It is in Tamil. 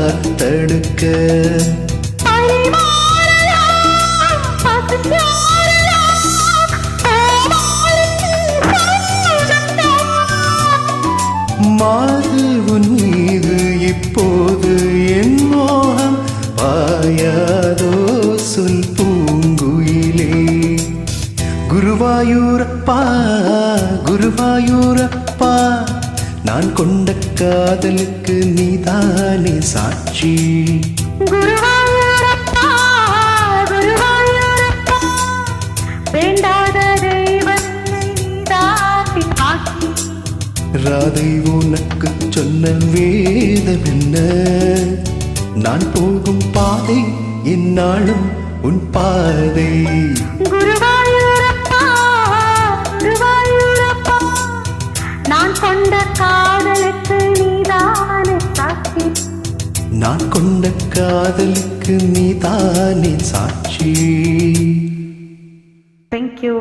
யார் தடுக்க? மாது உன் மீது இப்போது என் மோகம் பாயாதோ சொல் பூங்குயிலே. குருவாயூரப்பா குருவாயூரப்பா, நான் கொண்ட காதலுக்கு நீதானே சாட்சி. குருவாயூரப்பா குருவாயூரப்பா, வேண்டாத தெய்வத்தை நீதானே சாட்சி. ராதை உனக்கு சொன்ன வேதம் என்ன? நான் போகும் பாதை என்னாலும் உன் பாதை. குருவாயூரப்பா குருவாயூரப்பா, நான் கொண்ட காதலுக்கு நீதானே சாட்சி. நான் கொண்ட காதலுக்கு நீதானே சாட்சி. Thank you.